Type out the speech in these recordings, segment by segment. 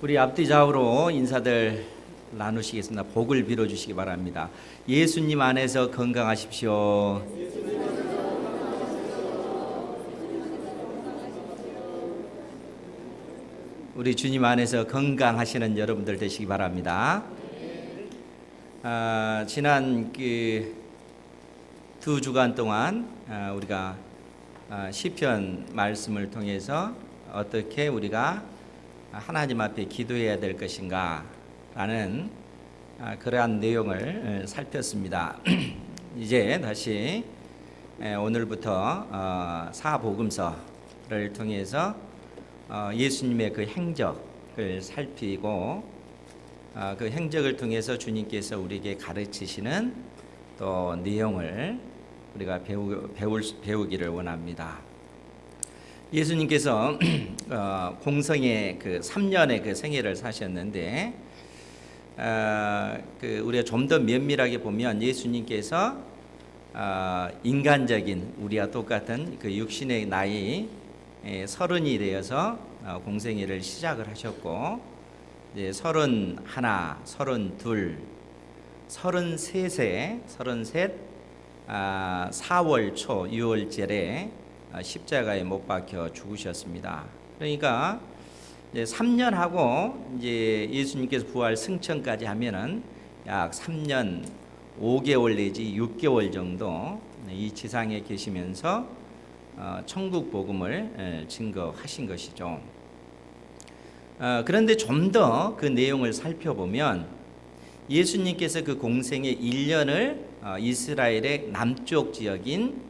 우리 앞뒤 좌우로 인사들 나누시겠습니다. 복을 빌어주시기 바랍니다. 예수님 안에서 건강하십시오. 우리 주님 안에서 건강하시는 여러분들 되시기 바랍니다. 지난 두 주간 동안 우리가 시편 말씀을 통해서 어떻게 우리가 하나님 앞에 기도해야 될 것인가 라는 그러한 내용을 살폈습니다. 이제 다시 오늘부터 사복음서를 통해서 예수님의 그 행적을 살피고 그 행적을 통해서 주님께서 우리에게 가르치시는 또 내용을 우리가 배우기를 원합니다. 예수님께서 공성의 그 3년의 그 생애를 사셨는데 우리가 좀 더 면밀하게 보면 예수님께서 인간적인 우리와 똑같은 그 육신의 나이 30이 되어서 공생애를 시작을 하셨고 이제 31, 32, 33세 4월 초 6월절에 십자가에 못 박혀 죽으셨습니다. 그러니까 이제 3년 하고 이제 예수님께서 부활 승천까지 하면은 약 3년 5개월 내지 6개월 정도 이 지상에 계시면서 천국 복음을 증거하신 것이죠. 그런데 좀 더 그 내용을 살펴보면 예수님께서 그 공생의 1년을 이스라엘의 남쪽 지역인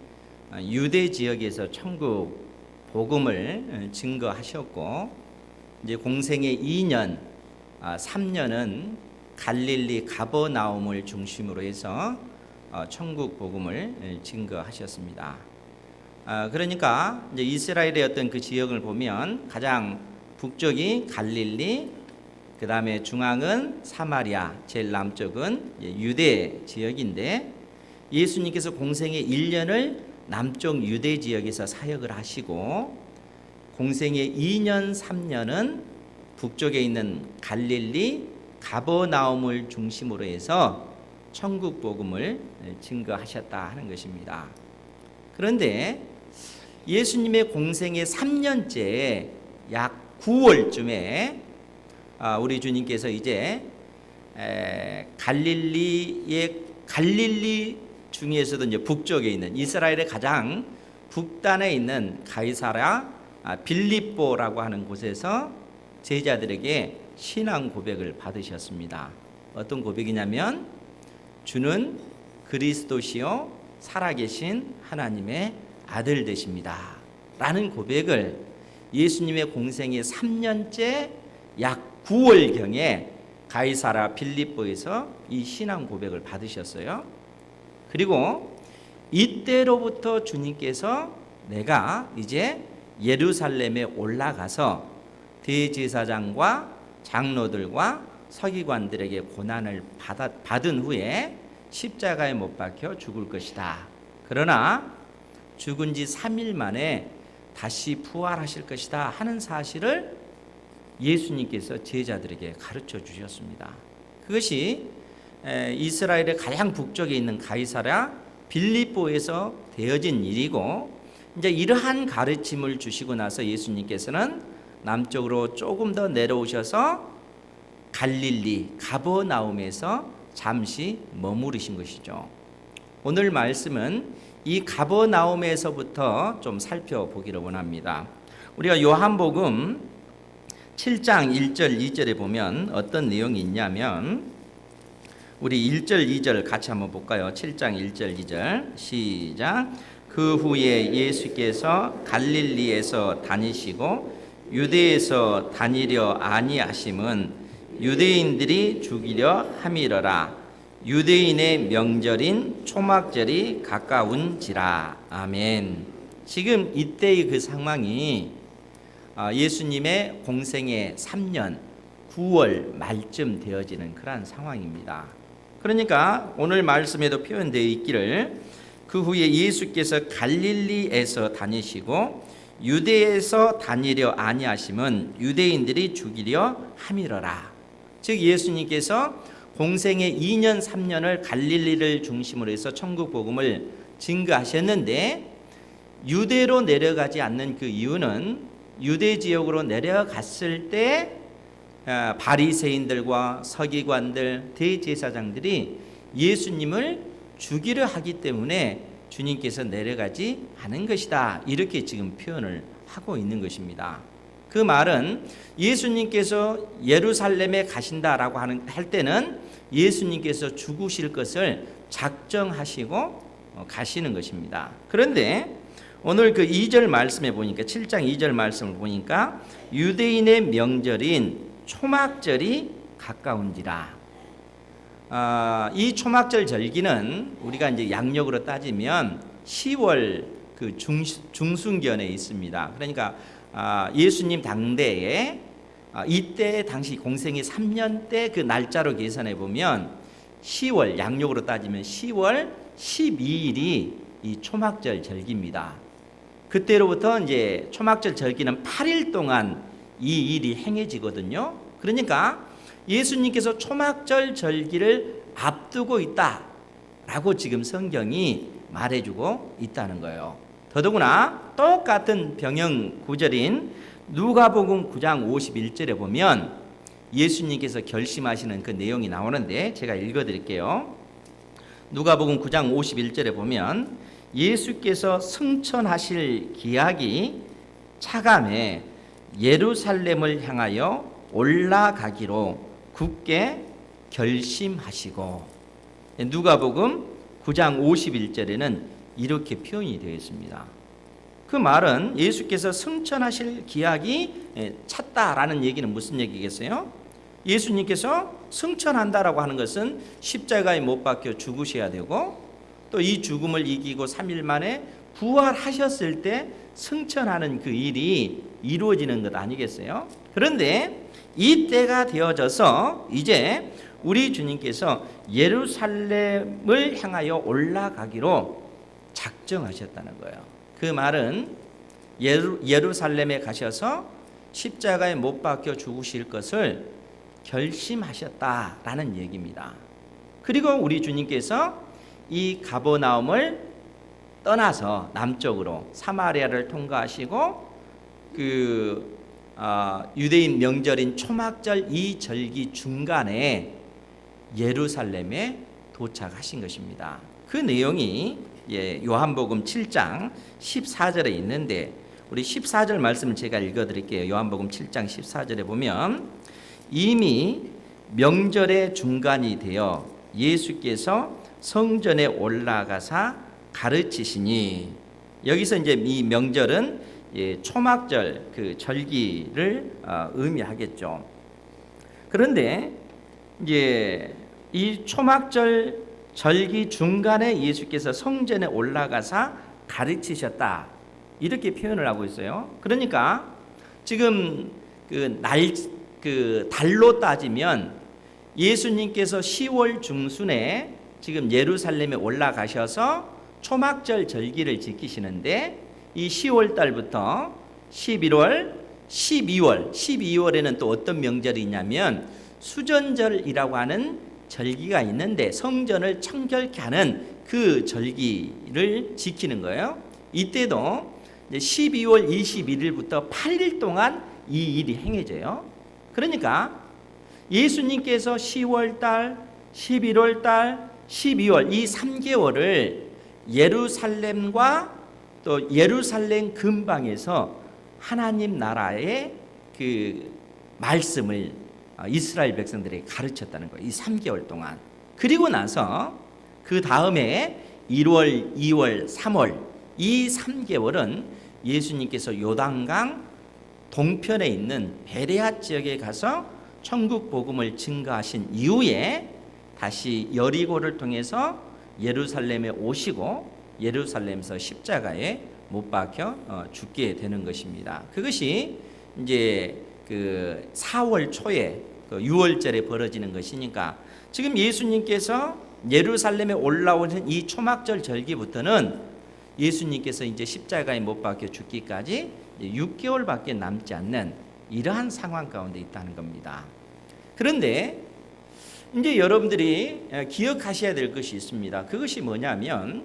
유대 지역에서 천국 복음을 증거하셨고 이제 공생의 2년, 3년은 갈릴리 가버나움을 중심으로 해서 천국 복음을 증거하셨습니다. 그러니까 이제 이스라엘의 어떤 그 지역을 보면 가장 북쪽이 갈릴리, 그 다음에 중앙은 사마리아, 제일 남쪽은 유대 지역인데 예수님께서 공생의 1년을 남쪽 유대 지역에서 사역을 하시고 공생의 2년, 3년은 북쪽에 있는 갈릴리, 가버나움을 중심으로 해서 천국 복음을 증거하셨다 하는 것입니다. 그런데 예수님의 공생의 3년째 약 9월쯤에 우리 주님께서 이제 갈릴리 중에서도 이제 북쪽에 있는 이스라엘의 가장 북단에 있는 가이사랴 빌립보라고 하는 곳에서 제자들에게 신앙 고백을 받으셨습니다. 어떤 고백이냐면 주는 그리스도시요 살아계신 하나님의 아들 되십니다 라는 고백을 예수님의 공생의 3년째 약 9월경에 가이사랴 빌립보에서 이 신앙 고백을 받으셨어요. 그리고 이때로부터 주님께서 내가 이제 예루살렘에 올라가서 대제사장과 장로들과 서기관들에게 고난을 받은 후에 십자가에 못 박혀 죽을 것이다. 그러나 죽은 지 3일 만에 다시 부활하실 것이다 하는 사실을 예수님께서 제자들에게 가르쳐 주셨습니다. 그것이 이스라엘의 가장 북쪽에 있는 가이사랴 빌립보에서 되어진 일이고 이제 이러한 가르침을 주시고 나서 예수님께서는 남쪽으로 조금 더 내려오셔서 갈릴리 가버나움에서 잠시 머무르신 것이죠. 오늘 말씀은 이 가버나움에서부터 좀 살펴보기를 원합니다. 우리가 요한복음 7장 1절 2절에 보면 어떤 내용이 있냐면 우리 1절 2절 같이 한번 볼까요? 7장 1절 2절 시작. 그 후에 예수께서 갈릴리에서 다니시고 유대에서 다니려 아니하심은 유대인들이 죽이려 함이러라. 유대인의 명절인 초막절이 가까운지라. 아멘. 지금 이때의 그 상황이 예수님의 공생의 3년 9월 말쯤 되어지는 그러한 상황입니다. 그러니까 오늘 말씀에도 표현되어 있기를 그 후에 예수께서 갈릴리에서 다니시고 유대에서 다니려 아니하심은 유대인들이 죽이려 함이러라. 즉 예수님께서 공생의 2년 3년을 갈릴리를 중심으로 해서 천국 복음을 증거하셨는데 유대로 내려가지 않는 그 이유는 유대 지역으로 내려갔을 때 바리새인들과 서기관들, 대제사장들이 예수님을 죽이려 하기 때문에 주님께서 내려가지 않은 것이다. 이렇게 지금 표현을 하고 있는 것입니다. 그 말은 예수님께서 예루살렘에 가신다라고 할 때는 예수님께서 죽으실 것을 작정하시고 가시는 것입니다. 그런데 오늘 그 2절 말씀에 보니까 7장 2절 말씀을 보니까 유대인의 명절인 초막절이 가까운지라. 이 초막절 절기는 우리가 이제 양력으로 따지면 10월 그 중순견에 있습니다. 그러니까 예수님 당대에 이때 당시 공생이 3년 때 그 날짜로 계산해 보면 10월 양력으로 따지면 10월 12일이 이 초막절 절기입니다. 그때로부터 이제 초막절 절기는 8일 동안 이 일이 행해지거든요. 그러니까 예수님께서 초막절 절기를 앞두고 있다라고 지금 성경이 말해주고 있다는 거예요. 더더구나 똑같은 병영 구절인 누가복음 9장 51절에 보면 예수님께서 결심하시는 그 내용이 나오는데 제가 읽어드릴게요. 누가복음 9장 51절에 보면 예수께서 승천하실 기약이 차감해 예루살렘을 향하여 올라가기로 굳게 결심하시고, 누가복음 9장 51절에는 이렇게 표현이 되어 있습니다. 그 말은 예수께서 승천하실 기약이 찼다라는 얘기는 무슨 얘기겠어요? 예수님께서 승천한다라고 하는 것은 십자가에 못 박혀 죽으셔야 되고 또 이 죽음을 이기고 3일 만에 부활하셨을 때 승천하는 그 일이 이루어지는 것 아니겠어요? 그런데 이 때가 되어져서 이제 우리 주님께서 예루살렘을 향하여 올라가기로 작정하셨다는 거예요. 그 말은 예루살렘에 가셔서 십자가에 못 박혀 죽으실 것을 결심하셨다라는 얘기입니다. 그리고 우리 주님께서 이 가버나움을 떠나서 남쪽으로 사마리아를 통과하시고 유대인 명절인 초막절 이 절기 중간에 예루살렘에 도착하신 것입니다. 그 내용이 요한복음 7장 14절에 있는데 우리 14절 말씀을 제가 읽어드릴게요. 요한복음 7장 14절에 보면 이미 명절의 중간이 되어 예수께서 성전에 올라가사 가르치시니, 여기서 이제 이 명절은 초막절 그 절기를 의미하겠죠. 그런데 이제 이 초막절 절기 중간에 예수께서 성전에 올라가사 가르치셨다 이렇게 표현을 하고 있어요. 그러니까 지금 그 달로 따지면 예수님께서 10월 중순에 지금 예루살렘에 올라가셔서 초막절 절기를 지키시는데 이 10월 달부터 11월, 12월에는 또 어떤 명절이 있냐면 수전절이라고 하는 절기가 있는데 성전을 청결케 하는 그 절기를 지키는 거예요. 이때도 12월 21일부터 8일 동안 이 일이 행해져요. 그러니까 예수님께서 10월달, 11월달, 12월 이 3개월을 예루살렘과 또 예루살렘 근방에서 하나님 나라의 그 말씀을 이스라엘 백성들에게 가르쳤다는 거예요. 이 3개월 동안. 그리고 나서 그 다음에 1월, 2월, 3월 이 3개월은 예수님께서 요단강 동편에 있는 베레아 지역에 가서 천국 복음을 증거하신 이후에 다시 여리고를 통해서 예루살렘에 오시고 예루살렘에서 십자가에 못 박혀 죽게 되는 것입니다. 그것이 이제 그 4월 초에 그 6월절에 벌어지는 것이니까 지금 예수님께서 예루살렘에 올라오는 이 초막절 절기부터는 예수님께서 이제 십자가에 못 박혀 죽기까지 이제 6개월밖에 남지 않는 이러한 상황 가운데 있다는 겁니다. 그런데 이제 여러분들이 기억하셔야 될 것이 있습니다. 그것이 뭐냐면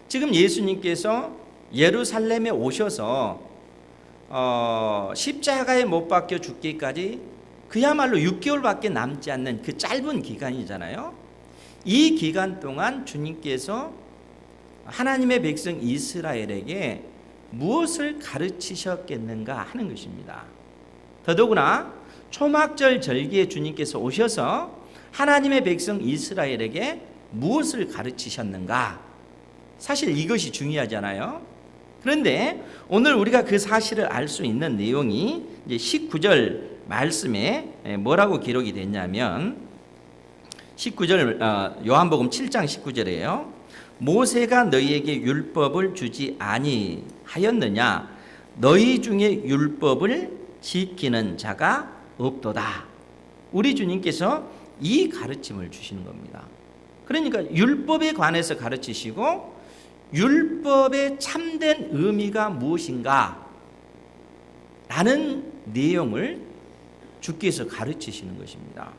지금 예수님께서 예루살렘에 오셔서 십자가에 못 박혀 죽기까지 그야말로 6개월밖에 남지 않는 그 짧은 기간이잖아요. 이 기간 동안 주님께서 하나님의 백성 이스라엘에게 무엇을 가르치셨겠는가 하는 것입니다. 더더구나 초막절 절기에 주님께서 오셔서 하나님의 백성 이스라엘에게 무엇을 가르치셨는가? 사실 이것이 중요하잖아요. 그런데 오늘 우리가 그 사실을 알 수 있는 내용이 이제 19절 말씀에 뭐라고 기록이 됐냐면 19절 요한복음 7장 19절이에요. 모세가 너희에게 율법을 주지 아니하였느냐? 너희 중에 율법을 지키는 자가 없도다. 우리 주님께서 이 가르침을 주시는 겁니다. 그러니까 율법에 관해서 가르치시고 율법의 참된 의미가 무엇인가 라는 내용을 주께서 가르치시는 것입니다.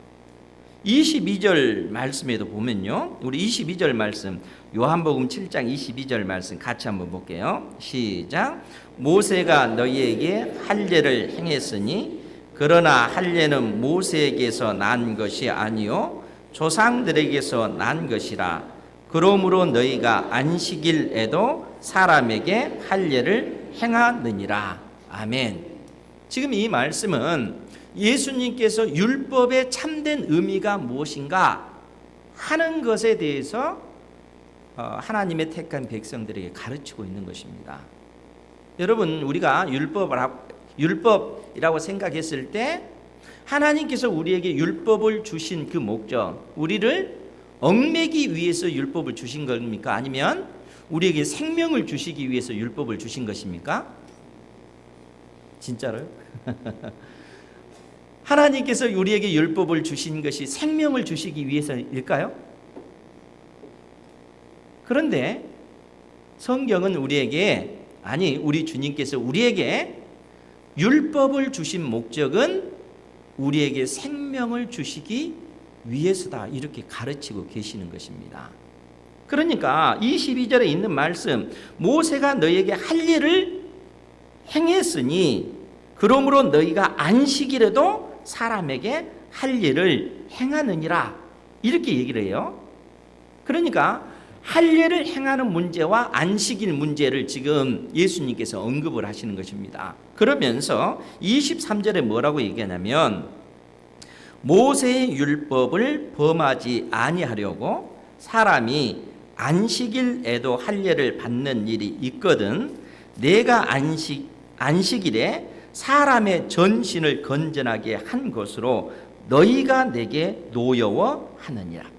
22절 말씀에도 보면요, 우리 22절 말씀 요한복음 7장 22절 말씀 같이 한번 볼게요. 시작. 모세가 너희에게 할례를 행했으니 그러나 할례는 모세에게서 난 것이 아니요 조상들에게서 난 것이라. 그러므로 너희가 안식일에도 사람에게 할례를 행하느니라. 아멘. 지금 이 말씀은 예수님께서 율법의 참된 의미가 무엇인가 하는 것에 대해서 하나님의 택한 백성들에게 가르치고 있는 것입니다. 여러분, 우리가 율법이라고 생각했을 때 하나님께서 우리에게 율법을 주신 그 목적, 우리를 얽매기 위해서 율법을 주신 겁니까? 아니면 우리에게 생명을 주시기 위해서 율법을 주신 것입니까? 진짜로요? 하나님께서 우리에게 율법을 주신 것이 생명을 주시기 위해서일까요? 그런데 성경은 우리에게, 아니 우리 주님께서 우리에게 율법을 주신 목적은 우리에게 생명을 주시기 위해서다, 이렇게 가르치고 계시는 것입니다. 그러니까 22절에 있는 말씀, 모세가 너희에게 할례를 행했으니 그러므로 너희가 안식일에도 사람에게 할례를 행하느니라, 이렇게 얘기를 해요. 그러니까 할례를 행하는 문제와 안식일 문제를 지금 예수님께서 언급을 하시는 것입니다. 그러면서 23절에 뭐라고 얘기하냐면 모세의 율법을 범하지 아니하려고 사람이 안식일에도 할례를 받는 일이 있거든 내가 안식일에 사람의 전신을 건전하게 한 것으로 너희가 내게 노여워하느냐.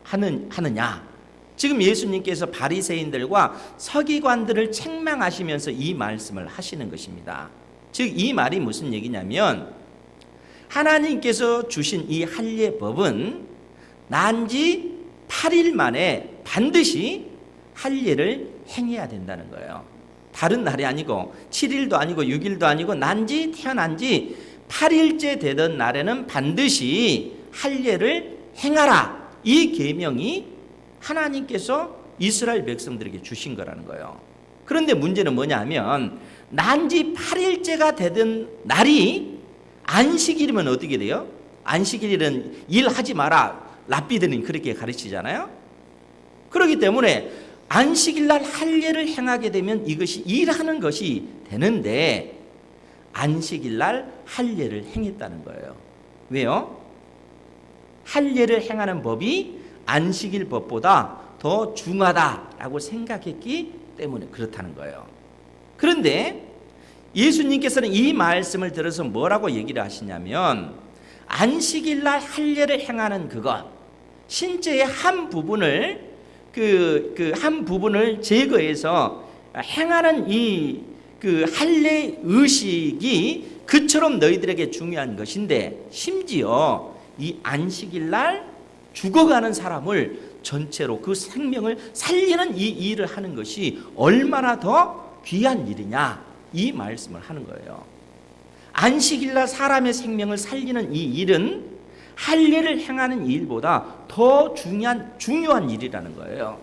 지금 예수님께서 바리새인들과 서기관들을 책망하시면서 이 말씀을 하시는 것입니다. 즉 이 말이 무슨 얘기냐면 하나님께서 주신 이 할례법은 난지 8일 만에 반드시 할례를 행해야 된다는 거예요. 다른 날이 아니고 7일도 아니고 6일도 아니고 난지 태어난 지 8일째 되던 날에는 반드시 할례를 행하라. 이 계명이 하나님께서 이스라엘 백성들에게 주신 거라는 거예요. 그런데 문제는 뭐냐면 난지 8일째가 되던 날이 안식일이면 어떻게 돼요? 안식일은 일하지 마라. 랍비들은 그렇게 가르치잖아요. 그렇기 때문에 안식일 날 할례를 행하게 되면 이것이 일하는 것이 되는데 안식일 날 할례를 행했다는 거예요. 왜요? 할례를 행하는 법이 안식일 법보다 더 중하다라고 생각했기 때문에 그렇다는 거예요. 그런데 예수님께서는 이 말씀을 들어서 뭐라고 얘기를 하시냐면 안식일 날 할례를 행하는 그것, 신체의 한 부분을 한 부분을 제거해서 행하는 이 할례 의식이 그처럼 너희들에게 중요한 것인데 심지어 이 안식일 날 죽어가는 사람을 전체로 그 생명을 살리는 이 일을 하는 것이 얼마나 더 귀한 일이냐, 이 말씀을 하는 거예요. 안식일날 사람의 생명을 살리는 이 일은 할례를 행하는 일보다 더 중요한 일이라는 거예요.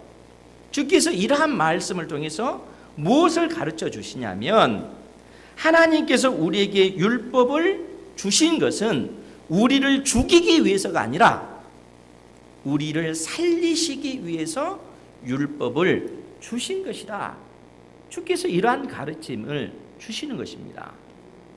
주께서 이러한 말씀을 통해서 무엇을 가르쳐 주시냐면, 하나님께서 우리에게 율법을 주신 것은 우리를 죽이기 위해서가 아니라 우리를 살리시기 위해서 율법을 주신 것이다. 주께서 이러한 가르침을 주시는 것입니다.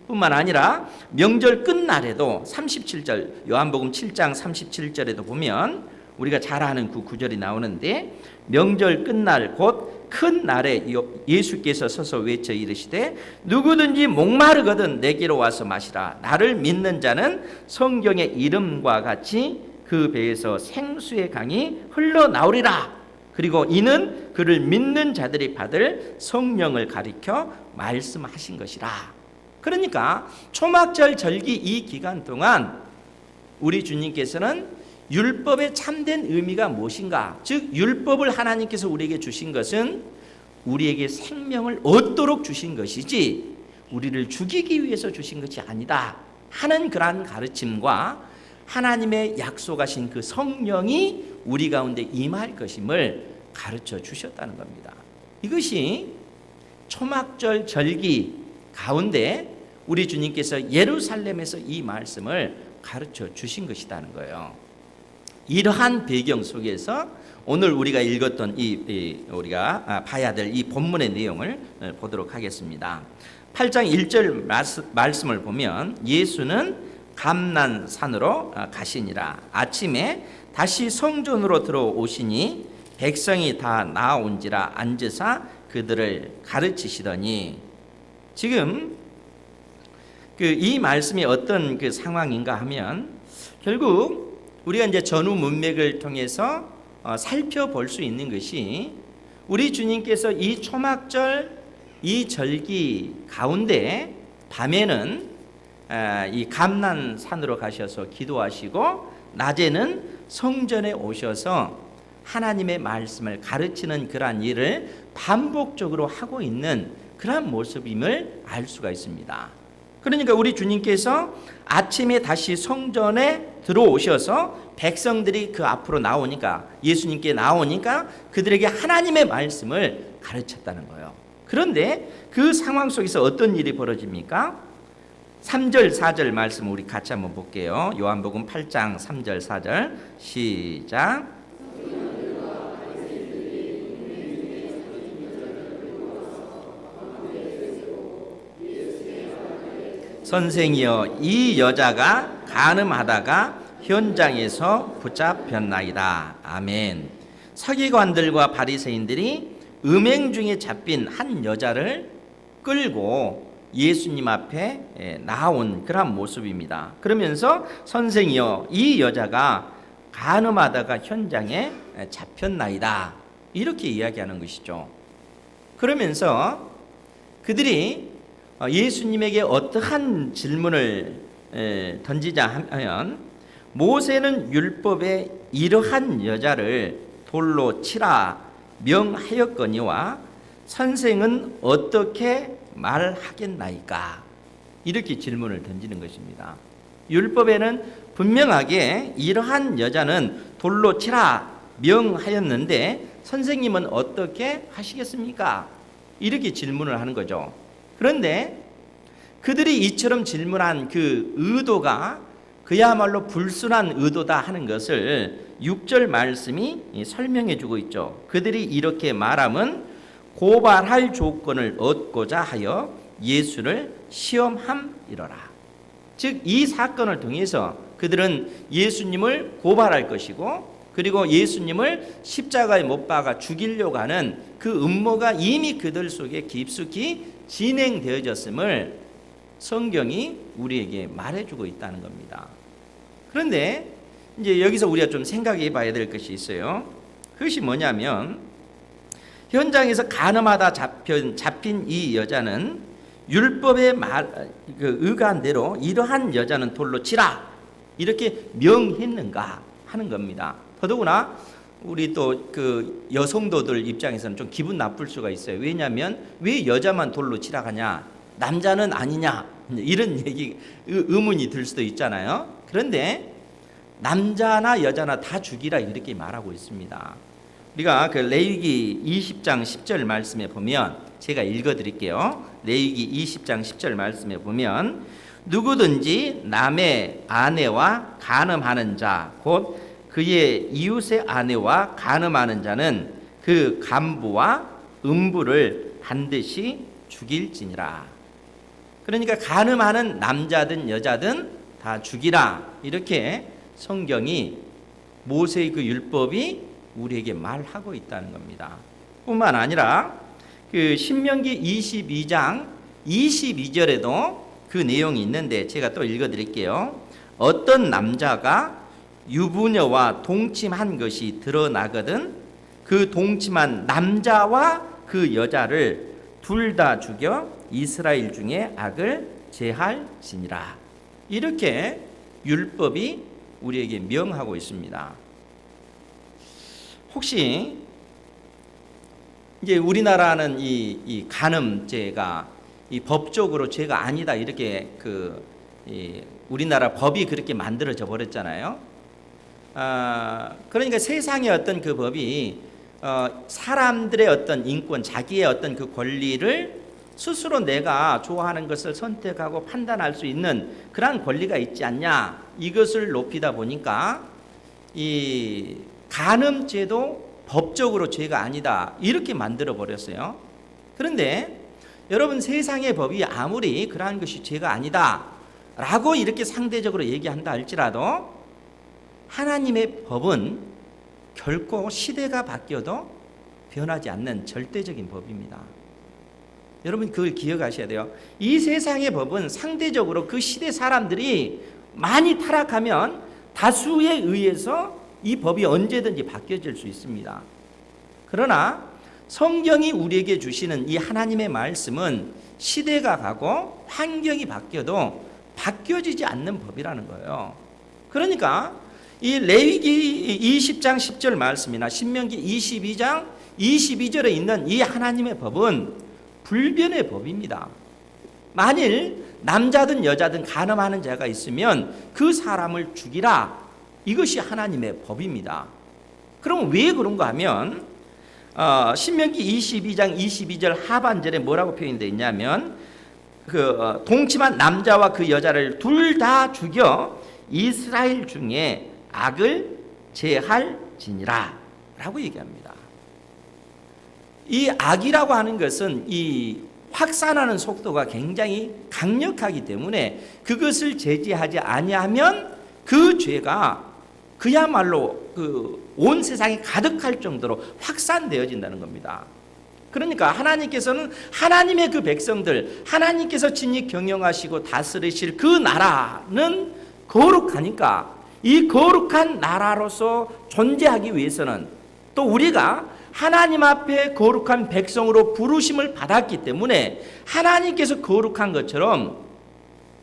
뿐만 아니라 명절 끝날에도 37절, 요한복음 7장 37절에도 보면 우리가 잘 아는 그 구절이 나오는데, 명절 끝날 곧 큰 날에 예수께서 서서 외쳐 이르시되 누구든지 목마르거든 내게로 와서 마시라. 나를 믿는 자는 성경의 이름과 같이 그 배에서 생수의 강이 흘러나오리라. 그리고 이는 그를 믿는 자들이 받을 성령을 가리켜 말씀하신 것이라. 그러니까 초막절 절기 이 기간 동안 우리 주님께서는 율법의 참된 의미가 무엇인가, 즉 율법을 하나님께서 우리에게 주신 것은 우리에게 생명을 얻도록 주신 것이지 우리를 죽이기 위해서 주신 것이 아니다 하는 그러한 가르침과 하나님의 약속하신 그 성령이 우리 가운데 임할 것임을 가르쳐 주셨다는 겁니다. 이것이 초막절 절기 가운데 우리 주님께서 예루살렘에서 이 말씀을 가르쳐 주신 것이라는 거예요. 이러한 배경 속에서 오늘 우리가 읽었던 우리가 봐야 될 이 본문의 내용을 보도록 하겠습니다. 8장 1절 말씀을 보면 예수는 감난산으로 가시니라. 아침에 다시 성전으로 들어오시니 백성이 다 나아온지라 앉으사 그들을 가르치시더니, 지금 이 말씀이 어떤 그 상황인가 하면 결국 우리가 이제 전후 문맥을 통해서 살펴볼 수 있는 것이, 우리 주님께서 이 초막절 이 절기 가운데 밤에는 이 감난산으로 가셔서 기도하시고 낮에는 성전에 오셔서 하나님의 말씀을 가르치는 그러한 일을 반복적으로 하고 있는 그러한 모습임을 알 수가 있습니다. 그러니까 우리 주님께서 아침에 다시 성전에 들어오셔서 백성들이 그 앞으로 나오니까, 예수님께 나오니까 그들에게 하나님의 말씀을 가르쳤다는 거예요. 그런데 그 상황 속에서 어떤 일이 벌어집니까? 3절 4절 말씀 우리 같이 한번 볼게요. 요한복음 8장 3절 4절 시작. 선생이여, 이 여자가 간음하다가 현장에서 붙잡혔나이다. 아멘. 서기관들과 바리새인들이 음행 중에 잡힌 한 여자를 끌고 예수님 앞에 나온 그런 모습입니다. 그러면서 선생이여, 이 여자가 간음하다가 현장에 잡혔나이다. 이렇게 이야기하는 것이죠. 그러면서 그들이 예수님에게 어떠한 질문을 던지자 하면, 모세는 율법에 이러한 여자를 돌로 치라 명하였거니와 선생은 어떻게 말하겠나이까? 이렇게 질문을 던지는 것입니다. 율법에는 분명하게 이러한 여자는 돌로 치라 명하였는데 선생님은 어떻게 하시겠습니까? 이렇게 질문을 하는 거죠. 그런데 그들이 이처럼 질문한 그 의도가 그야말로 불순한 의도다 하는 것을 6절 말씀이 설명해 주고 있죠. 그들이 이렇게 말함은 고발할 조건을 얻고자 하여 예수를 시험함이로라. 즉 이 사건을 통해서 그들은 예수님을 고발할 것이고, 그리고 예수님을 십자가에 못 박아 죽이려고 하는 그 음모가 이미 그들 속에 깊숙이 진행되어졌음을 성경이 우리에게 말해주고 있다는 겁니다. 그런데 이제 여기서 우리가 좀 생각해 봐야 될 것이 있어요. 그것이 뭐냐면, 현장에서 간음하다 잡힌 이 여자는 율법의 의가한 대로 이러한 여자는 돌로 치라 이렇게 명했는가 하는 겁니다. 더더구나 우리 또 그 여성도들 입장에서는 좀 기분 나쁠 수가 있어요. 왜냐하면 왜 여자만 돌로 치라 하냐, 남자는 아니냐 이런 의문이 들 수도 있잖아요. 그런데 남자나 여자나 다 죽이라 이렇게 말하고 있습니다. 우리가 그 레위기 20장 10절 말씀에 보면 제가 읽어드릴게요. 레위기 20장 10절 말씀에 보면 누구든지 남의 아내와 간음하는 자 곧 그의 이웃의 아내와 간음하는 자는 그 간부와 음부를 반드시 죽일지니라. 그러니까 간음하는 남자든 여자든 다 죽이라 이렇게 성경이 모세의 그 율법이 우리에게 말하고 있다는 겁니다. 뿐만 아니라 그 신명기 22장 22절에도 그 내용이 있는데 제가 또 읽어드릴게요. 어떤 남자가 유부녀와 동침한 것이 드러나거든 그 동침한 남자와 그 여자를 둘 다 죽여 이스라엘 중에 악을 제할지니라. 이렇게 율법이 우리에게 명하고 있습니다. 혹시 이제 우리나라는 이 간음죄가 이 법적으로 죄가 아니다 이렇게 우리나라 법이 그렇게 만들어져 버렸잖아요. 그러니까 세상의 어떤 그 법이 사람들의 어떤 인권, 자기의 어떤 그 권리를 스스로 내가 좋아하는 것을 선택하고 판단할 수 있는 그러한 권리가 있지 않냐 이것을 높이다 보니까 이 간음죄도 법적으로 죄가 아니다 이렇게 만들어 버렸어요. 그런데 여러분 세상의 법이 아무리 그러한 것이 죄가 아니다 라고 이렇게 상대적으로 얘기한다 할지라도 하나님의 법은 결코 시대가 바뀌어도 변하지 않는 절대적인 법입니다. 여러분 그걸 기억하셔야 돼요. 이 세상의 법은 상대적으로 그 시대 사람들이 많이 타락하면 다수에 의해서 이 법이 언제든지 바뀌어질 수 있습니다. 그러나 성경이 우리에게 주시는 이 하나님의 말씀은 시대가 가고 환경이 바뀌어도 바뀌어지지 않는 법이라는 거예요. 그러니까 이 레위기 20장 10절 말씀이나 신명기 22장 22절에 있는 이 하나님의 법은 불변의 법입니다. 만일 남자든 여자든 간음하는 자가 있으면 그 사람을 죽이라. 이것이 하나님의 법입니다. 그럼 왜 그런가 하면 신명기 22장 22절 하반절에 뭐라고 표현되어 있냐면 동침한 남자와 그 여자를 둘 다 죽여 이스라엘 중에 악을 제할지니라 라고 얘기합니다. 이 악이라고 하는 것은 이 확산하는 속도가 굉장히 강력하기 때문에 그것을 제지하지 아니하면 그 죄가 그야말로 온 세상에 가득할 정도로 확산되어진다는 겁니다. 그러니까 하나님께서는 하나님의 그 백성들, 하나님께서 친히 경영하시고 다스리실 그 나라는 거룩하니까 이 거룩한 나라로서 존재하기 위해서는 또 우리가 하나님 앞에 거룩한 백성으로 부르심을 받았기 때문에 하나님께서 거룩한 것처럼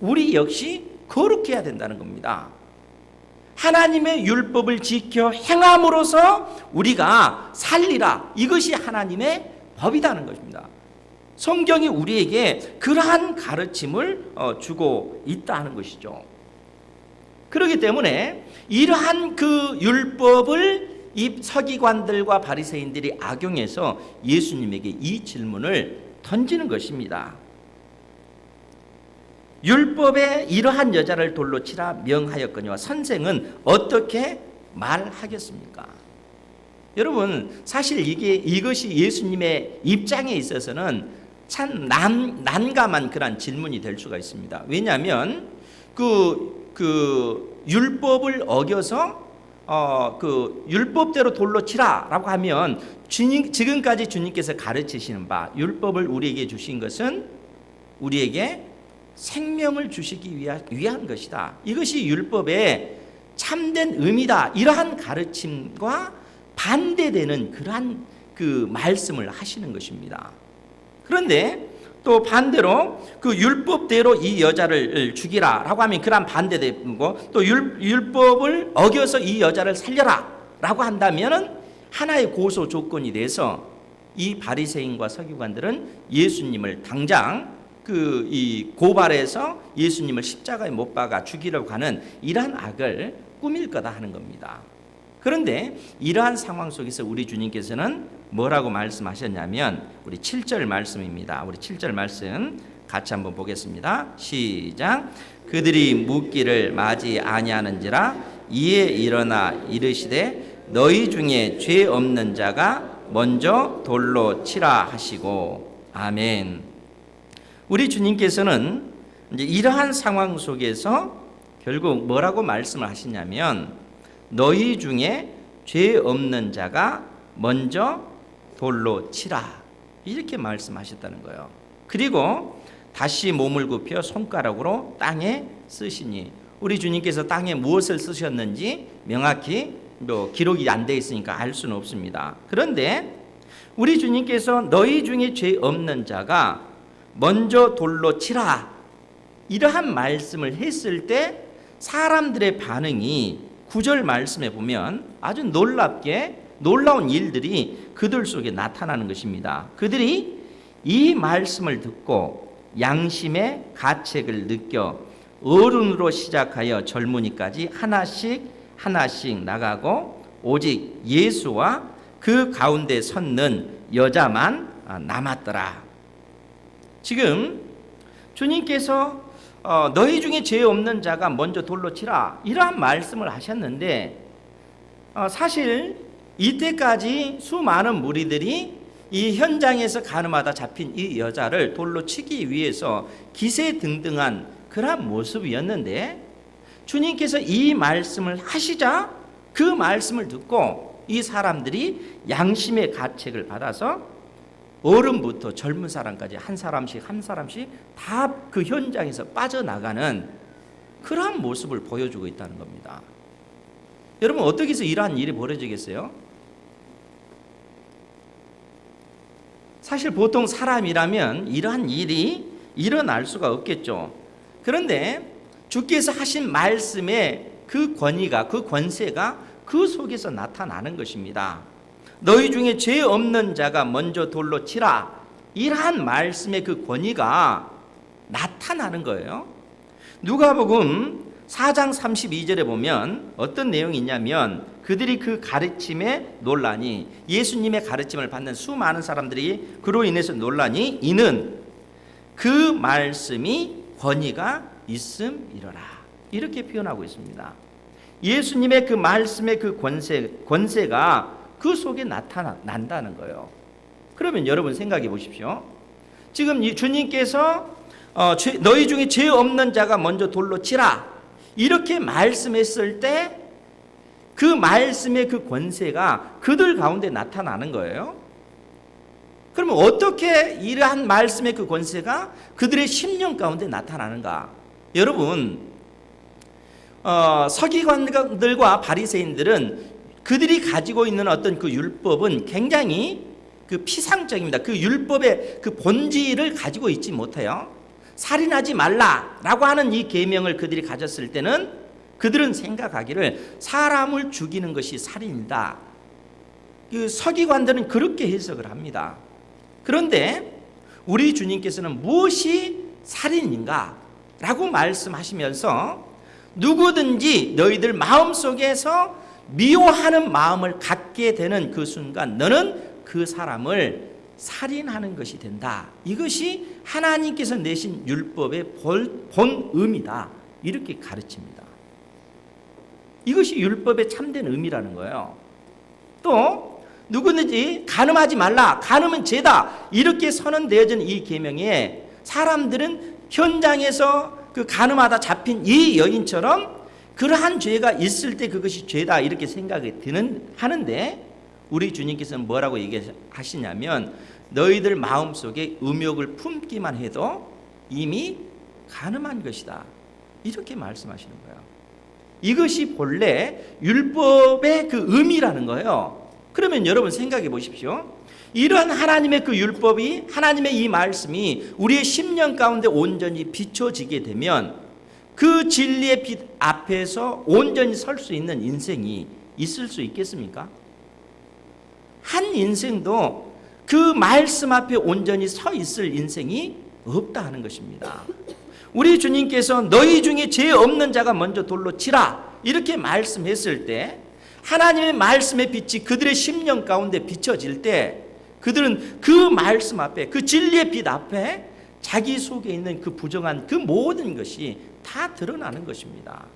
우리 역시 거룩해야 된다는 겁니다. 하나님의 율법을 지켜 행함으로써 우리가 살리라. 이것이 하나님의 법이라는 것입니다. 성경이 우리에게 그러한 가르침을 주고 있다는 것이죠. 그렇기 때문에 이러한 그 율법을 이 서기관들과 바리새인들이 악용해서 예수님에게 이 질문을 던지는 것입니다. 율법에 이러한 여자를 돌로 치라 명하였거니와 선생은 어떻게 말하겠습니까? 여러분 사실 이것이 예수님의 입장에 있어서는 참 난감한 그런 질문이 될 수가 있습니다. 왜냐하면 그 율법을 어겨서 그 율법대로 돌로 치라라고 하면 지금까지 주님께서 가르치시는 바 율법을 우리에게 주신 것은 우리에게 생명을 주시기 위한 것이다. 이것이 율법의 참된 의미다. 이러한 가르침과 반대되는 그러한 그 말씀을 하시는 것입니다. 그런데 또 반대로 그 율법대로 이 여자를 죽이라라고 하면 그런 반대되고 또 율법을 어겨서 이 여자를 살려라라고 한다면은 하나의 고소 조건이 돼서 이 바리새인과 서기관들은 예수님을 당장 이 고발해서 예수님을 십자가에 못 박아 죽이려고 하는 이러한 악을 꾸밀 거다 하는 겁니다. 그런데 이러한 상황 속에서 우리 주님께서는 뭐라고 말씀하셨냐면 우리 7절 말씀입니다. 우리 7절 말씀 같이 한번 보겠습니다. 시작. 그들이 묻기를 마지 아니하는지라 이에 일어나 이르시되 너희 중에 죄 없는 자가 먼저 돌로 치라 하시고. 아멘. 우리 주님께서는 이제 이러한 상황 속에서 결국 뭐라고 말씀을 하시냐면 너희 중에 죄 없는 자가 먼저 돌로 치라 이렇게 말씀하셨다는 거예요. 그리고 다시 몸을 굽혀 손가락으로 땅에 쓰시니 우리 주님께서 땅에 무엇을 쓰셨는지 명확히 기록이 안 돼 있으니까 알 수는 없습니다. 그런데 우리 주님께서 너희 중에 죄 없는 자가 먼저 돌로 치라 이러한 말씀을 했을 때 사람들의 반응이 9절 말씀에 보면 아주 놀라운 일들이 그들 속에 나타나는 것입니다. 그들이 이 말씀을 듣고 양심의 가책을 느껴 어른으로 시작하여 젊은이까지 하나씩 나가고 오직 예수와 그 가운데 섰는 여자만 남았더라. 지금 주님께서 너희 중에 죄 없는 자가 먼저 돌로 치라 이러한 말씀을 하셨는데 사실 이때까지 수많은 무리들이 이 현장에서 가늠하다 잡힌 이 여자를 돌로 치기 위해서 기세등등한 그런 모습이었는데 주님께서 이 말씀을 하시자 그 말씀을 듣고 이 사람들이 양심의 가책을 받아서 어른부터 젊은 사람까지 한 사람씩 다 그 현장에서 빠져나가는 그러한 모습을 보여주고 있다는 겁니다. 여러분 어떻게 해서 이러한 일이 벌어지겠어요? 사실 보통 사람이라면 이러한 일이 일어날 수가 없겠죠. 그런데 주께서 하신 말씀의 그 권위가 그 권세가 그 속에서 나타나는 것입니다. 너희 중에 죄 없는 자가 먼저 돌로 치라 이러한 말씀의 그 권위가 나타나는 거예요. 누가복음 4장 32절에 보면 어떤 내용이 있냐면 그들이 그 가르침에 놀라니 예수님의 가르침을 받는 수많은 사람들이 그로 인해서 놀라니 이는 그 말씀이 권위가 있음이로라 이렇게 표현하고 있습니다. 예수님의 그 말씀의 그 권세가 그 속에 나타난다는 거예요. 그러면 여러분 생각해 보십시오. 지금 이 주님께서 너희 중에 죄 없는 자가 먼저 돌로 치라 이렇게 말씀했을 때 그 말씀의 그 권세가 그들 가운데 나타나는 거예요. 그러면 어떻게 이러한 말씀의 그 권세가 그들의 심령 가운데 나타나는가? 여러분 서기관들과 바리새인들은 그들이 가지고 있는 어떤 그 율법은 굉장히 그 피상적입니다. 그 율법의 그 본질을 가지고 있지 못해요. 살인하지 말라라고 하는 이 계명을 그들이 가졌을 때는 그들은 생각하기를 사람을 죽이는 것이 살인이다. 그 서기관들은 그렇게 해석을 합니다. 그런데 우리 주님께서는 무엇이 살인인가? 라고 말씀하시면서 누구든지 너희들 마음속에서 미워하는 마음을 갖게 되는 그 순간 너는 그 사람을 살인하는 것이 된다. 이것이 하나님께서 내신 율법의 본의미다. 이렇게 가르칩니다. 이것이 율법의 참된 의미라는 거예요. 또 누구든지 간음하지 말라. 간음은 죄다. 이렇게 선언되어진 이 계명에 사람들은 현장에서 그 간음하다 잡힌 이 여인처럼 그러한 죄가 있을 때 그것이 죄다 이렇게 생각이 하는데 우리 주님께서는 뭐라고 얘기하시냐면 너희들 마음속에 음욕을 품기만 해도 이미 간음한 것이다. 이렇게 말씀하시는 거예요. 이것이 본래 율법의 그 의미라는 거예요. 그러면 여러분 생각해 보십시오. 이러한 하나님의 그 율법이 하나님의 이 말씀이 우리의 심령 가운데 온전히 비춰지게 되면 그 진리의 빛 앞에서 온전히 설 수 있는 인생이 있을 수 있겠습니까? 한 인생도 그 말씀 앞에 온전히 서 있을 인생이 없다 하는 것입니다. 우리 주님께서 너희 중에 죄 없는 자가 먼저 돌로 치라 이렇게 말씀했을 때 하나님의 말씀의 빛이 그들의 심령 가운데 비춰질 때 그들은 그 말씀 앞에 그 진리의 빛 앞에 자기 속에 있는 그 부정한 그 모든 것이 다 드러나는 것입니다.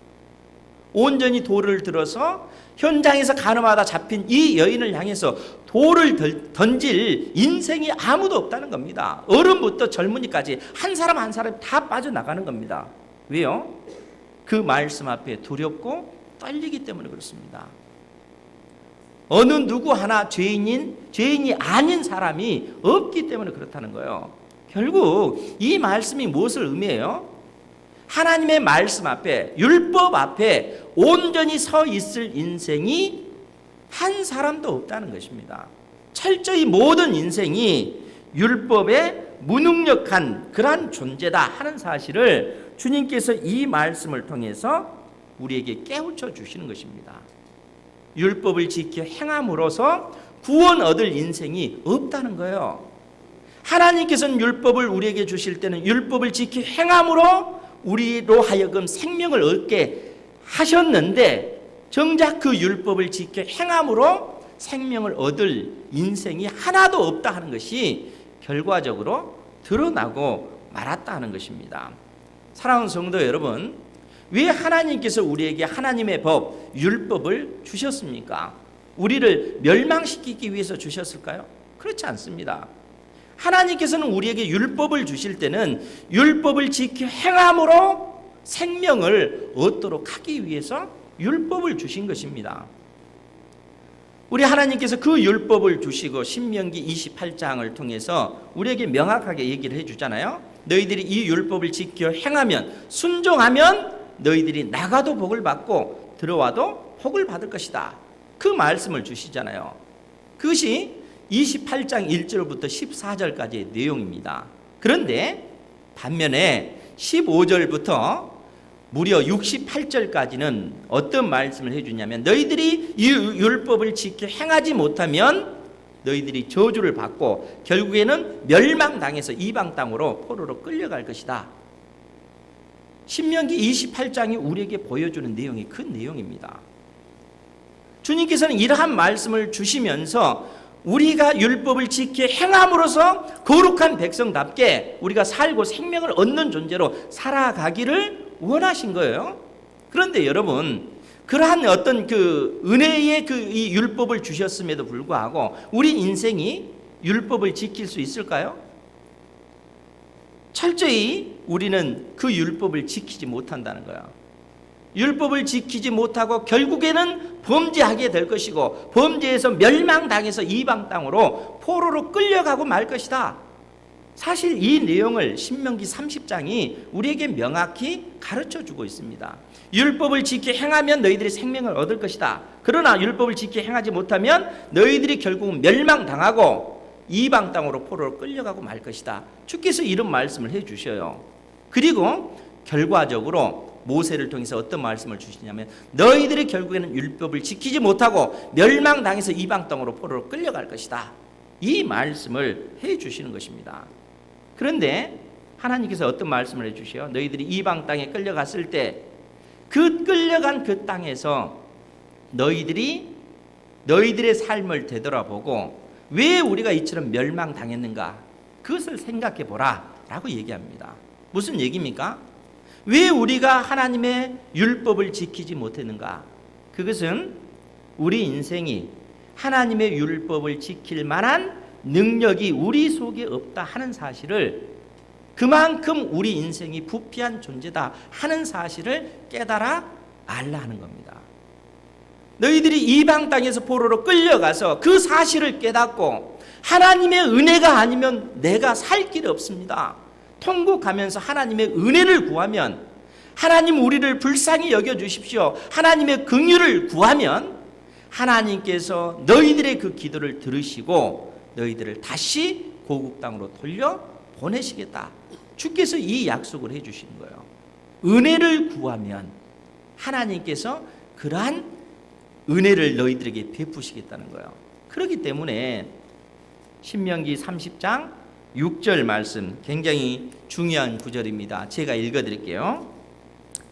온전히 돌을 들어서 현장에서 가늠하다 잡힌 이 여인을 향해서 돌을 던질 인생이 아무도 없다는 겁니다. 어른부터 젊은이까지 한 사람 한 사람 다 빠져나가는 겁니다. 왜요? 그 말씀 앞에 두렵고 떨리기 때문에 그렇습니다. 어느 누구 하나 죄인이 아닌 사람이 없기 때문에 그렇다는 거예요. 결국 이 말씀이 무엇을 의미해요? 하나님의 말씀 앞에, 율법 앞에 온전히 서 있을 인생이 한 사람도 없다는 것입니다. 철저히 모든 인생이 율법에 무능력한 그러한 존재다 하는 사실을 주님께서 이 말씀을 통해서 우리에게 깨우쳐 주시는 것입니다. 율법을 지켜 행함으로써 구원 얻을 인생이 없다는 거예요. 하나님께서는 율법을 우리에게 주실 때는 율법을 지켜 행함으로 우리로 하여금 생명을 얻게 하셨는데 정작 그 율법을 지켜 행함으로 생명을 얻을 인생이 하나도 없다 하는 것이 결과적으로 드러나고 말았다 하는 것입니다. 사랑하는 성도 여러분, 왜 하나님께서 우리에게 하나님의 법, 율법을 주셨습니까? 우리를 멸망시키기 위해서 주셨을까요? 그렇지 않습니다. 하나님께서는 우리에게 율법을 주실 때는 율법을 지켜 행함으로 생명을 얻도록 하기 위해서 율법을 주신 것입니다. 우리 하나님께서 그 율법을 주시고 신명기 28장을 통해서 우리에게 명확하게 얘기를 해주잖아요. 너희들이 이 율법을 지켜 행하면, 순종하면 너희들이 나가도 복을 받고 들어와도 복을 받을 것이다. 그 말씀을 주시잖아요. 그것이 28장 1절부터 14절까지의 내용입니다. 그런데 반면에 15절부터 무려 68절까지는 어떤 말씀을 해주냐면 너희들이 이 율법을 지켜 행하지 못하면 너희들이 저주를 받고 결국에는 멸망당해서 이방 땅으로 포로로 끌려갈 것이다. 신명기 28장이 우리에게 보여주는 내용이 그 내용입니다. 주님께서는 이러한 말씀을 주시면서 우리가 율법을 지켜 행함으로써 거룩한 백성답게 우리가 살고 생명을 얻는 존재로 살아가기를 원하신 거예요. 그런데 여러분, 그러한 어떤 그 은혜의 이 율법을 주셨음에도 불구하고 우리 인생이 율법을 지킬 수 있을까요? 철저히 우리는 그 율법을 지키지 못한다는 거예요. 율법을 지키지 못하고 결국에는 범죄하게 될 것이고 범죄에서 멸망당해서 이방 땅으로 포로로 끌려가고 말 것이다. 사실 이 내용을 신명기 30장이 우리에게 명확히 가르쳐주고 있습니다. 율법을 지켜 행하면 너희들이 생명을 얻을 것이다. 그러나 율법을 지켜 행하지 못하면 너희들이 결국은 멸망당하고 이방 땅으로 포로로 끌려가고 말 것이다. 주께서 이런 말씀을 해주셔요. 그리고 결과적으로 모세를 통해서 어떤 말씀을 주시냐면 너희들이 결국에는 율법을 지키지 못하고 멸망당해서 이방 땅으로 포로로 끌려갈 것이다. 이 말씀을 해주시는 것입니다. 그런데 하나님께서 어떤 말씀을 해주셔요? 너희들이 이방 땅에 끌려갔을 때 그 끌려간 그 땅에서 너희들의 삶을 되돌아보고 왜 우리가 이처럼 멸망당했는가 그것을 생각해 보라 라고 얘기합니다. 무슨 얘기입니까? 왜 우리가 하나님의 율법을 지키지 못했는가? 그것은 우리 인생이 하나님의 율법을 지킬 만한 능력이 우리 속에 없다 하는 사실을, 그만큼 우리 인생이 부패한 존재다 하는 사실을 깨달아 알라 하는 겁니다. 너희들이 이방 땅에서 포로로 끌려가서 그 사실을 깨닫고 하나님의 은혜가 아니면 내가 살 길이 없습니다. 통곡 가면서 하나님의 은혜를 구하면, 하나님 우리를 불쌍히 여겨주십시오, 하나님의 긍휼을 구하면 하나님께서 너희들의 그 기도를 들으시고 너희들을 다시 고국 땅으로 돌려 보내시겠다. 주께서 이 약속을 해주시는 거예요. 은혜를 구하면 하나님께서 그러한 은혜를 너희들에게 베푸시겠다는 거예요. 그렇기 때문에 신명기 30장 6절 말씀 굉장히 중요한 구절입니다. 제가 읽어드릴게요.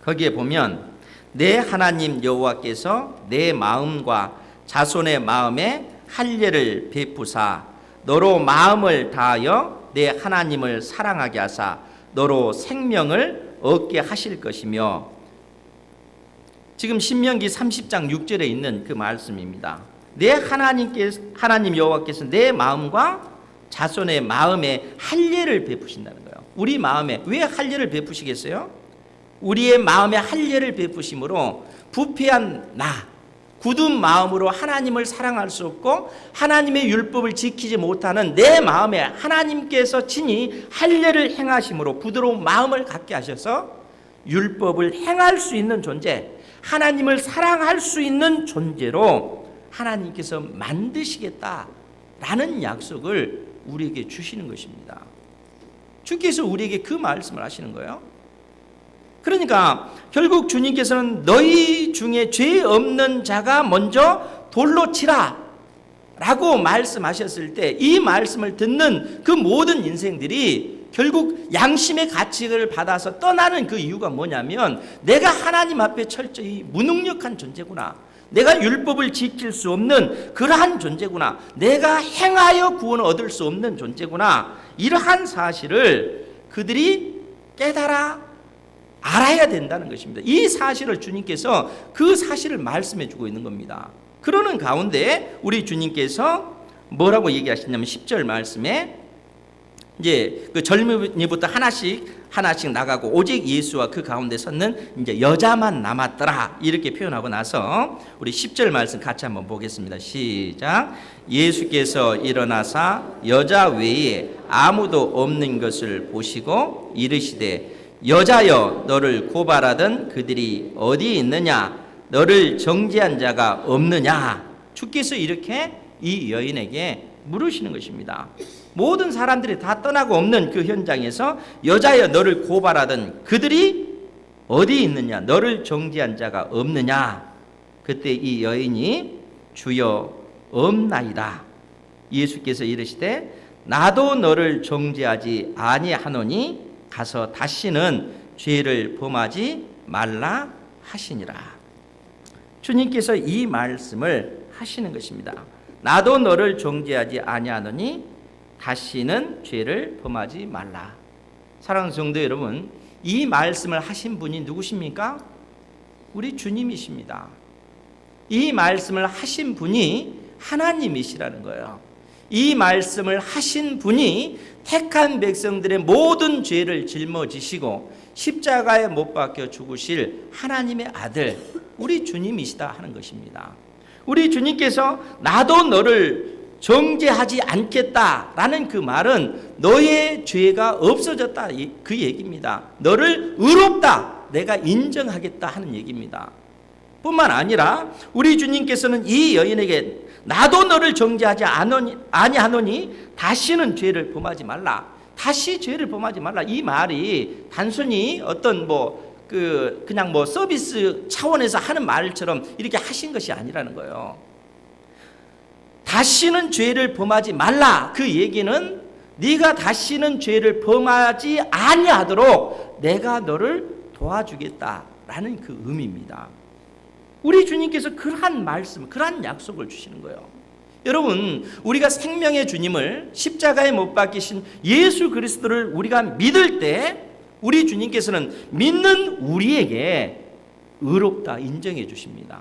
거기에 보면 내 하나님 여호와께서 내 마음과 자손의 마음에 할례를 베푸사 너로 마음을 다하여 내 하나님을 사랑하게 하사 너로 생명을 얻게 하실 것이며, 지금 신명기 30장 6절에 있는 그 말씀입니다. 내 하나님 여호와께서 내 마음과 자손의 마음에 할례를 베푸신다는 거예요. 우리 마음에 왜 할례를 베푸시겠어요? 우리의 마음에 할례를 베푸심으로 부패한 굳은 마음으로 하나님을 사랑할 수 없고 하나님의 율법을 지키지 못하는 내 마음에 하나님께서 친히 할례를 행하심으로 부드러운 마음을 갖게 하셔서 율법을 행할 수 있는 존재, 하나님을 사랑할 수 있는 존재로 하나님께서 만드시겠다라는 약속을 우리에게 주시는 것입니다. 주께서 우리에게 그 말씀을 하시는 거예요. 그러니까 결국 주님께서는 너희 중에 죄 없는 자가 먼저 돌로 치라 라고 말씀하셨을 때 이 말씀을 듣는 그 모든 인생들이 결국 양심의 가책을 받아서 떠나는 그 이유가 뭐냐면, 내가 하나님 앞에 철저히 무능력한 존재구나, 내가 율법을 지킬 수 없는 그러한 존재구나, 내가 행하여 구원을 얻을 수 없는 존재구나, 이러한 사실을 그들이 깨달아 알아야 된다는 것입니다. 이 사실을 주님께서 그 사실을 말씀해 주고 있는 겁니다. 그러는 가운데 우리 주님께서 뭐라고 얘기하시냐면 10절 말씀에 이제 그 젊은이부터 하나씩 나가고 오직 예수와 그 가운데 섰는 이제 여자만 남았더라 이렇게 표현하고 나서 우리 10절 말씀 같이 한번 보겠습니다. 시작. 예수께서 일어나사 여자 외에 아무도 없는 것을 보시고 이르시되 여자여 너를 고발하던 그들이 어디 있느냐, 너를 정죄한 자가 없느냐. 주께서 이렇게 이 여인에게 물으시는 것입니다. 모든 사람들이 다 떠나고 없는 그 현장에서 여자여 너를 고발하던 그들이 어디 있느냐, 너를 정죄한 자가 없느냐. 그때 이 여인이 주여 없나이다. 예수께서 이르시되 나도 너를 정죄하지 아니하노니 가서 다시는 죄를 범하지 말라 하시니라. 주님께서 이 말씀을 하시는 것입니다. 나도 너를 정죄하지 아니하노니 다시는 죄를 범하지 말라. 사랑하는 성도 여러분, 이 말씀을 하신 분이 누구십니까? 우리 주님이십니다. 이 말씀을 하신 분이 하나님이시라는 거예요. 이 말씀을 하신 분이 택한 백성들의 모든 죄를 짊어지시고 십자가에 못 박혀 죽으실 하나님의 아들 우리 주님이시다 하는 것입니다. 우리 주님께서 나도 너를 정죄하지 않겠다라는 그 말은 너의 죄가 없어졌다 그 얘기입니다. 너를 의롭다 내가 인정하겠다 하는 얘기입니다. 뿐만 아니라 우리 주님께서는 이 여인에게 나도 너를 정죄하지 아니하노니 다시는 죄를 범하지 말라. 다시 죄를 범하지 말라. 이 말이 단순히 어떤 그냥 서비스 차원에서 하는 말처럼 이렇게 하신 것이 아니라는 거예요. 다시는 죄를 범하지 말라. 그 얘기는 네가 다시는 죄를 범하지 아니하도록 내가 너를 도와주겠다라는 그 의미입니다. 우리 주님께서 그러한 말씀, 그러한 약속을 주시는 거예요. 여러분, 우리가 생명의 주님을 십자가에 못 박히신 예수 그리스도를 우리가 믿을 때 우리 주님께서는 믿는 우리에게 의롭다 인정해 주십니다.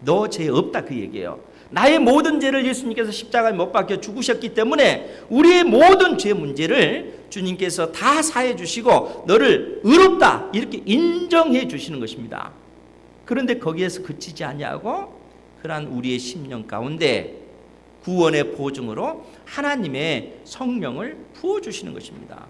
너 죄 없다 그 얘기예요. 나의 모든 죄를 예수님께서 십자가에 못 박혀 죽으셨기 때문에 우리의 모든 죄 문제를 주님께서 다 사해 주시고 너를 의롭다 이렇게 인정해 주시는 것입니다. 그런데 거기에서 그치지 아니하고 그러한 우리의 심령 가운데 구원의 보증으로 하나님의 성령을 부어주시는 것입니다.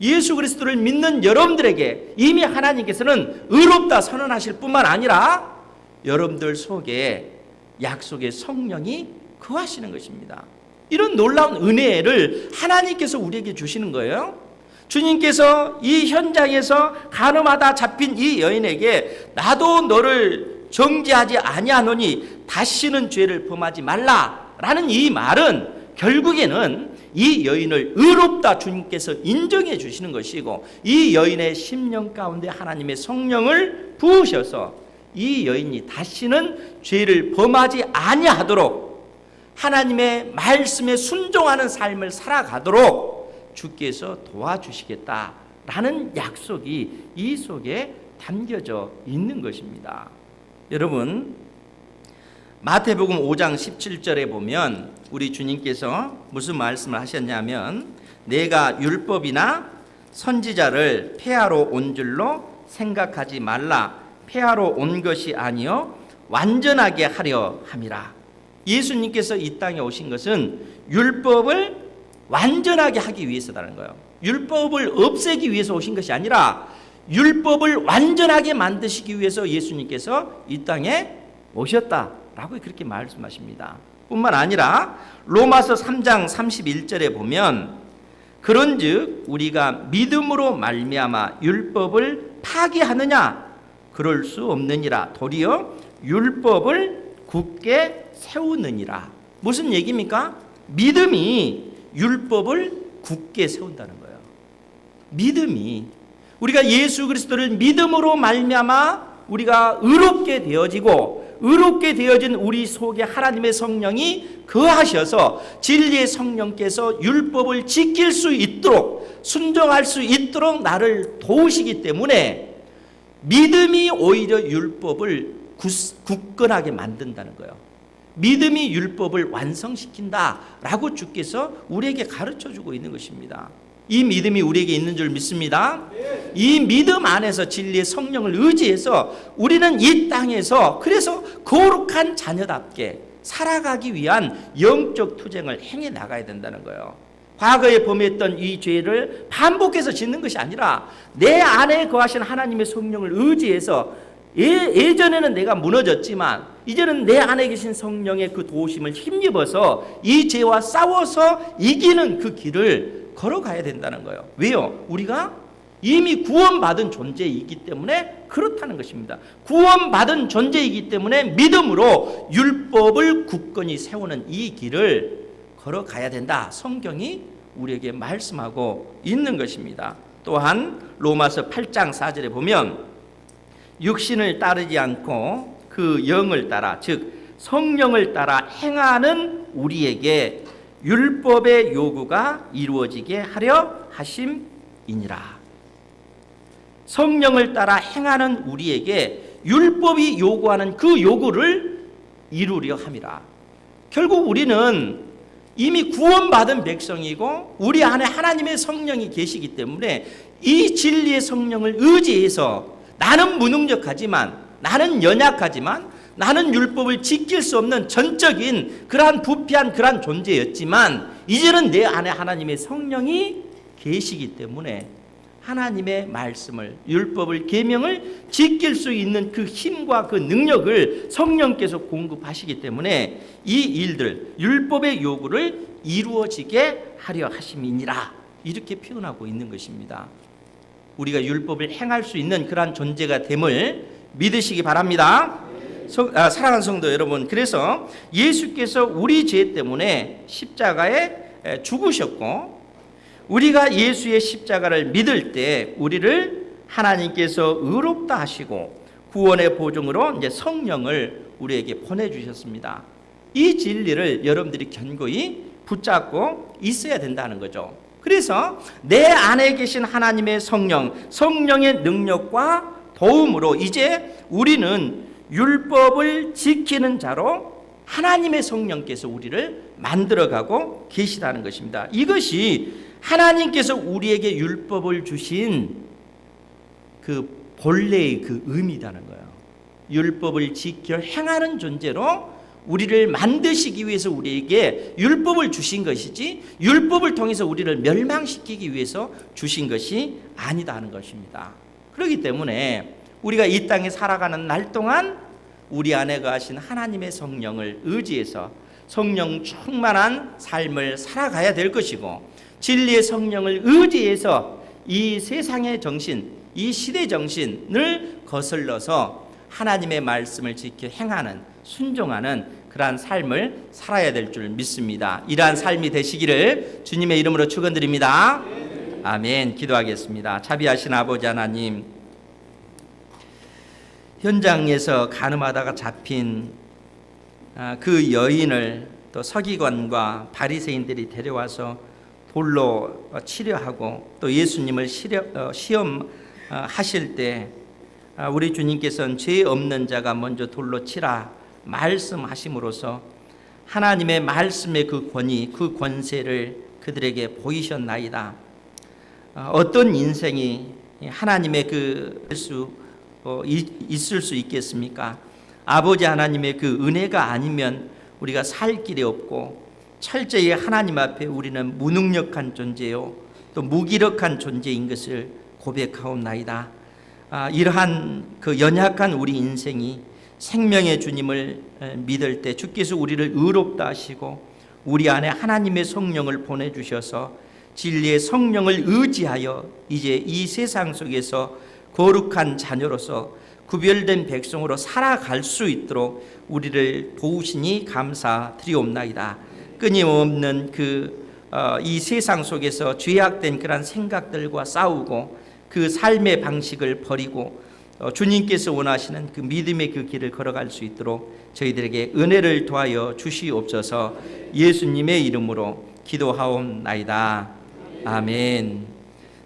예수 그리스도를 믿는 여러분들에게 이미 하나님께서는 의롭다 선언하실 뿐만 아니라 여러분들 속에 약속의 성령이 거하시는 것입니다. 이런 놀라운 은혜를 하나님께서 우리에게 주시는 거예요. 주님께서 이 현장에서 간음하다 잡힌 이 여인에게 나도 너를 정죄하지 아니하노니 다시는 죄를 범하지 말라라는 이 말은 결국에는 이 여인을 의롭다 주님께서 인정해 주시는 것이고, 이 여인의 심령 가운데 하나님의 성령을 부으셔서 이 여인이 다시는 죄를 범하지 아니하도록 하나님의 말씀에 순종하는 삶을 살아가도록 주께서 도와주시겠다라는 약속이 이 속에 담겨져 있는 것입니다. 여러분, 마태복음 5장 17절에 보면 우리 주님께서 무슨 말씀을 하셨냐면, 내가 율법이나 선지자를 폐하러 온 줄로 생각하지 말라. 폐하러 온 것이 아니요 완전하게 하려 함이라. 예수님께서 이 땅에 오신 것은 율법을 완전하게 하기 위해서라는 거예요. 율법을 없애기 위해서 오신 것이 아니라 율법을 완전하게 만드시기 위해서 예수님께서 이 땅에 오셨다라고 그렇게 말씀하십니다. 뿐만 아니라 로마서 3장 31절에 보면, 그런즉 우리가 믿음으로 말미암아 율법을 파기하느냐? 그럴 수 없느니라. 도리어 율법을 굳게 세우느니라. 무슨 얘기입니까? 믿음이 율법을 굳게 세운다는 거예요. 믿음이, 우리가 예수 그리스도를 믿음으로 말미암아 우리가 의롭게 되어지고, 의롭게 되어진 우리 속에 하나님의 성령이 거하셔서 진리의 성령께서 율법을 지킬 수 있도록, 순종할 수 있도록 나를 도우시기 때문에 믿음이 오히려 율법을 굳건하게 만든다는 거예요. 믿음이 율법을 완성시킨다라고 주께서 우리에게 가르쳐주고 있는 것입니다. 이 믿음이 우리에게 있는 줄 믿습니다. 이 믿음 안에서 진리의 성령을 의지해서 우리는 이 땅에서 그래서 거룩한 자녀답게 살아가기 위한 영적 투쟁을 행해 나가야 된다는 거예요. 과거에 범했던 이 죄를 반복해서 짓는 것이 아니라 내 안에 거하신 하나님의 성령을 의지해서, 예전에는 내가 무너졌지만 이제는 내 안에 계신 성령의 그 도우심을 힘입어서 이 죄와 싸워서 이기는 그 길을 걸어가야 된다는 거예요. 왜요? 우리가 이미 구원받은 존재이기 때문에 그렇다는 것입니다. 구원받은 존재이기 때문에 믿음으로 율법을 굳건히 세우는 이 길을 걸어가야 된다. 성경이 우리에게 말씀하고 있는 것입니다. 또한 로마서 8장 4절에 보면, 육신을 따르지 않고 그 영을 따라, 즉 성령을 따라 행하는 우리에게 율법의 요구가 이루어지게 하려 하심이니라. 성령을 따라 행하는 우리에게 율법이 요구하는 그 요구를 이루려 함이라. 결국 우리는 이미 구원받은 백성이고 우리 안에 하나님의 성령이 계시기 때문에 이 진리의 성령을 의지해서, 나는 무능력하지만, 나는 연약하지만, 나는 율법을 지킬 수 없는 전적인 그러한 부패한 그러한 존재였지만, 이제는 내 안에 하나님의 성령이 계시기 때문에 하나님의 말씀을, 율법을, 계명을 지킬 수 있는 그 힘과 그 능력을 성령께서 공급하시기 때문에 이 일들, 율법의 요구를 이루어지게 하려 하심이니라, 이렇게 표현하고 있는 것입니다. 우리가 율법을 행할 수 있는 그러한 존재가 됨을 믿으시기 바랍니다. 사랑하는 성도 여러분, 그래서 예수께서 우리 죄 때문에 십자가에 죽으셨고, 우리가 예수의 십자가를 믿을 때 우리를 하나님께서 의롭다 하시고 구원의 보증으로 이제 성령을 우리에게 보내주셨습니다. 이 진리를 여러분들이 견고히 붙잡고 있어야 된다는 거죠. 그래서 내 안에 계신 하나님의 성령, 성령의 능력과 도움으로 이제 우리는 율법을 지키는 자로 하나님의 성령께서 우리를 만들어가고 계시다는 것입니다. 이것이 하나님께서 우리에게 율법을 주신 그 본래의 그 의미라는 거예요. 율법을 지켜 행하는 존재로 우리를 만드시기 위해서 우리에게 율법을 주신 것이지, 율법을 통해서 우리를 멸망시키기 위해서 주신 것이 아니다 하는 것입니다. 그렇기 때문에 우리가 이 땅에 살아가는 날 동안 우리 안에 거하신 하나님의 성령을 의지해서 성령 충만한 삶을 살아가야 될 것이고, 진리의 성령을 의지해서 이 세상의 정신, 이 시대 정신을 거슬러서 하나님의 말씀을 지켜 행하는, 순종하는 그러한 삶을 살아야 될 줄 믿습니다. 이러한 삶이 되시기를 주님의 이름으로 축원드립니다. 아멘. 기도하겠습니다. 자비하신 아버지 하나님, 현장에서 간음하다가 잡힌 그 여인을 또 서기관과 바리새인들이 데려와서 돌로 치려하고 또 예수님을 시험하실 때 우리 주님께서는 죄 없는 자가 먼저 돌로 치라 말씀하심으로써 하나님의 말씀의 그 권위, 그 권세를 그들에게 보이셨나이다. 어떤 인생이 하나님의 있을 수 있겠습니까? 아버지 하나님의 그 은혜가 아니면 우리가 살 길이 없고 철저히 하나님 앞에 우리는 무능력한 존재요 또 무기력한 존재인 것을 고백하옵나이다. 이러한 그 연약한 우리 인생이 생명의 주님을 믿을 때 주께서 우리를 의롭다 하시고 우리 안에 하나님의 성령을 보내주셔서 진리의 성령을 의지하여 이제 이 세상 속에서 거룩한 자녀로서 구별된 백성으로 살아갈 수 있도록 우리를 도우시니 감사드리옵나이다. 끊임없는 이 세상 속에서 죄악된 그런 생각들과 싸우고 그 삶의 방식을 버리고 주님께서 원하시는 그 믿음의 그 길을 걸어갈 수 있도록 저희들에게 은혜를 더하여 주시옵소서. 예수님의 이름으로 기도하옵나이다. 아멘.